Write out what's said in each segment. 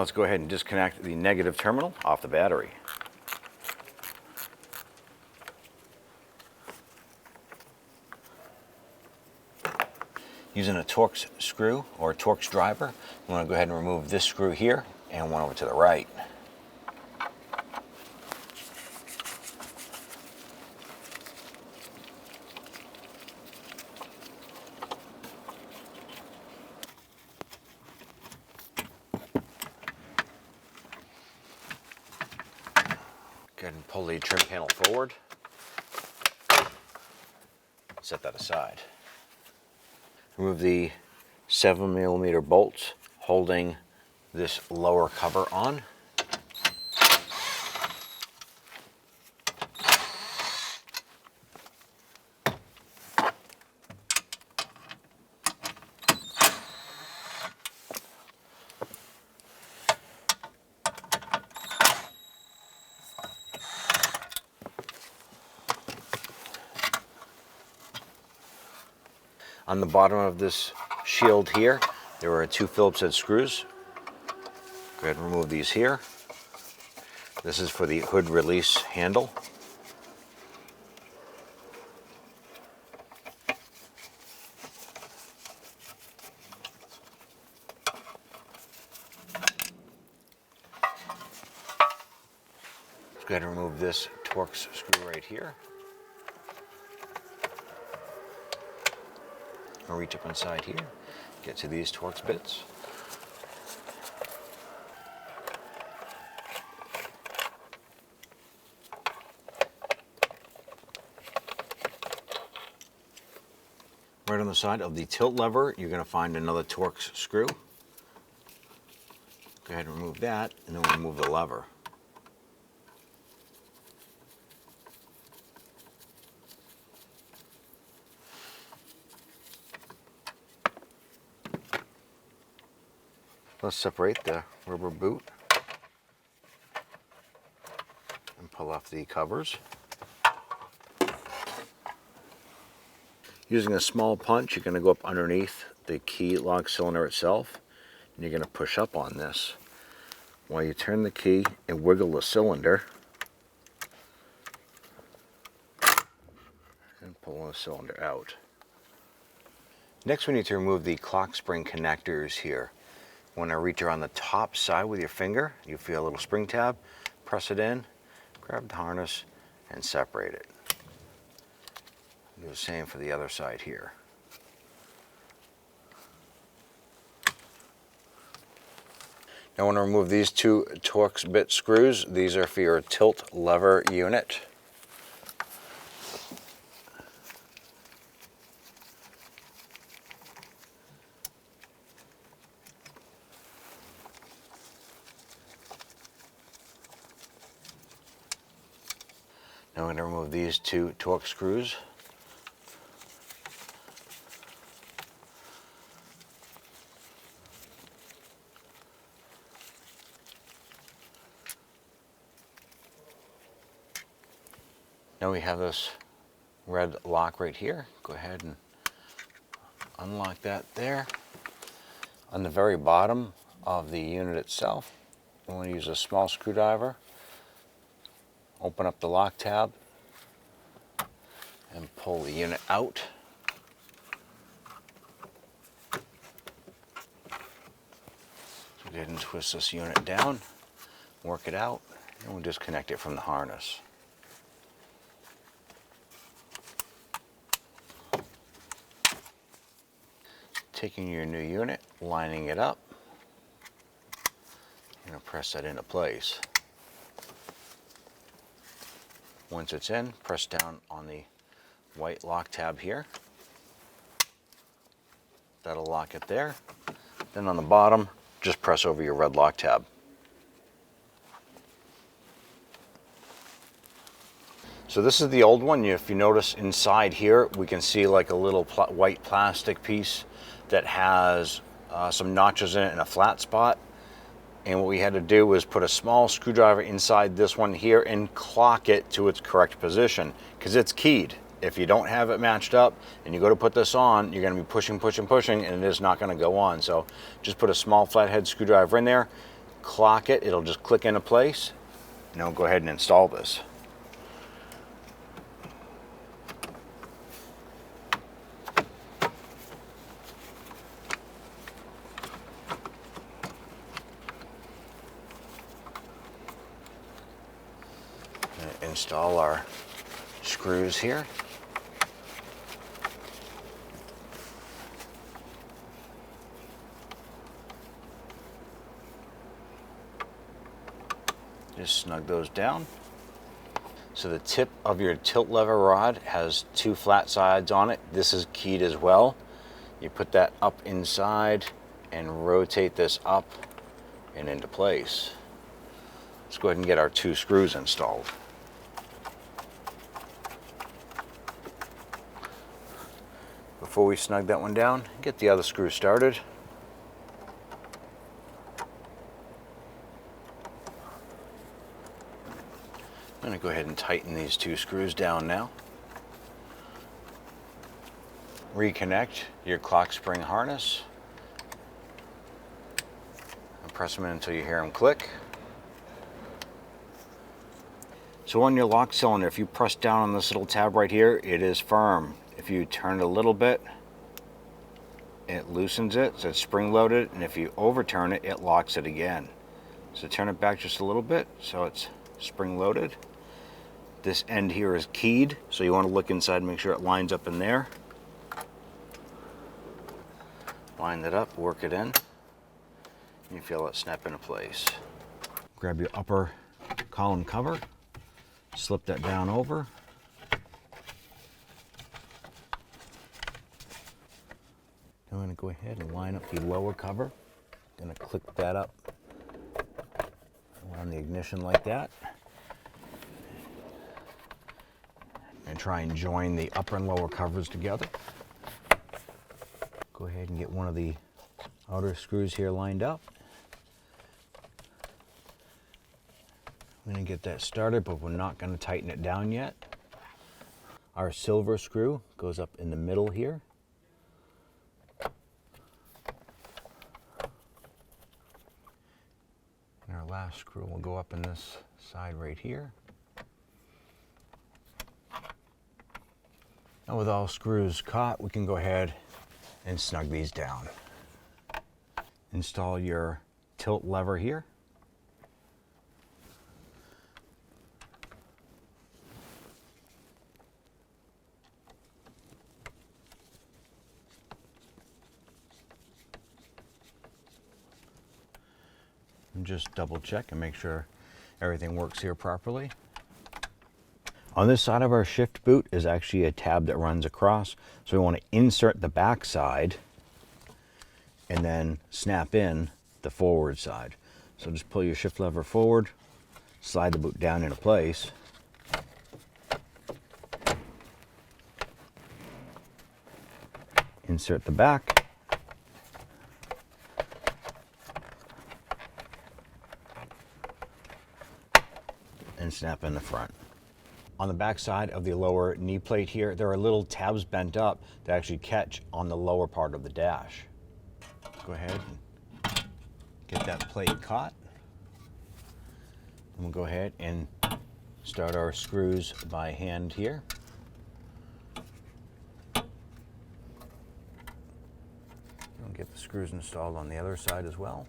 let's go ahead and disconnect the negative terminal off the battery. Using a Torx screw or a Torx driver, you want to go ahead and remove this screw here and one over to the right. Go ahead and pull the trim panel forward. Set that aside. Remove the 7mm bolts holding this lower cover on. On the bottom of this shield here, there are 2 Phillips head screws. Go ahead and remove these here. This is for the hood release handle. Let's go ahead and remove this Torx screw right here. I'll reach up inside here, get to these Torx bits. Right on the side of the tilt lever, you're going to find another Torx screw. Go ahead and remove that, and then we'll remove the lever. Let's separate the rubber boot and pull off the covers. Using a small punch, you're going to go up underneath the key lock cylinder itself, and you're going to push up on this. While you turn the key and wiggle the cylinder, and pull the cylinder out. Next, we need to remove the clock spring connectors here. Want to reach around the top side with your finger. You feel a little spring tab, press it in, grab the harness, and separate it. Do the same for the other side here. Now I want to remove these 2 Torx bit screws. These are for your tilt lever unit. Now I'm going to remove these 2 Torx screws. Now we have this red lock right here. Go ahead and unlock that there. On the very bottom of the unit itself, we want to use a small screwdriver. Open up the lock tab and pull the unit out. So go ahead and twist this unit down, work it out, and we'll disconnect it from the harness. Taking your new unit, lining it up, you're going to press that into place. Once it's in, press down on the white lock tab here. That'll lock it there. Then on the bottom, just press over your red lock tab. So this is the old one. If you notice inside here, we can see like a little white plastic piece that has some notches in it and a flat spot. And what we had to do was put a small screwdriver inside this one here and clock it to its correct position, because it's keyed. If you don't have it matched up and you go to put this on, you're going to be pushing, and it is not going to go on. So just put a small flathead screwdriver in there, clock it, it'll just click into place. And we'll go ahead and install this. Install our screws here. Just snug those down. So the tip of your tilt lever rod has two flat sides on it. This is keyed as well. You put that up inside and rotate this up and into place. Let's go ahead and get our two screws installed. Before we snug that one down, get the other screw started. I'm going to go ahead and tighten these two screws down now. Reconnect your clock spring harness. And press them in until you hear them click. So on your lock cylinder, if you press down on this little tab right here, it is firm. If you turn it a little bit, it loosens it, so it's spring loaded, and if you overturn it, it locks it again. So turn it back just a little bit so it's spring loaded. This end here is keyed, so you want to look inside and make sure it lines up in there. Line that up, work it in, and you feel it snap into place. Grab your upper column cover, slip that down over. I'm going to go ahead and line up the lower cover. I'm going to click that up around the ignition like that. And try and join the upper and lower covers together. Go ahead and get one of the outer screws here lined up. I'm going to get that started, but we're not going to tighten it down yet. Our silver screw goes up in the middle here. And our last screw will go up in this side right here. Now with all screws caught, we can go ahead and snug these down. Install your tilt lever here. And just double check and make sure everything works here properly. On this side of our shift boot is actually a tab that runs across. So we want to insert the back side and then snap in the forward side. So just pull your shift lever forward, slide the boot down into place. Insert the back. And snap in the front. On the back side of the lower knee plate here, there are little tabs bent up that actually catch on the lower part of the dash. Go ahead and get that plate caught. And we'll go ahead and start our screws by hand here. We'll get the screws installed on the other side as well.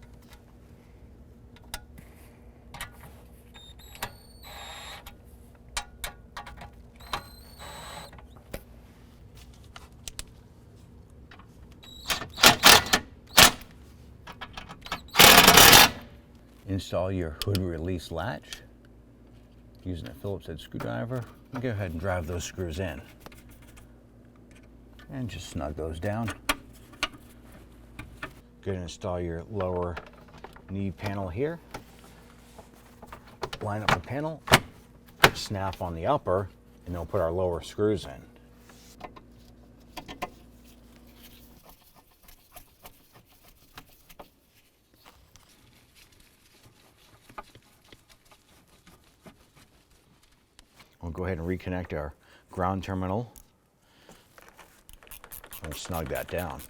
Install your hood release latch using a Phillips head screwdriver. And go ahead and drive those screws in. And just snug those down. Go ahead and install your lower knee panel here. Line up the panel, snap on the upper, and then we'll put our lower screws in. We'll go ahead and reconnect our ground terminal and snug that down.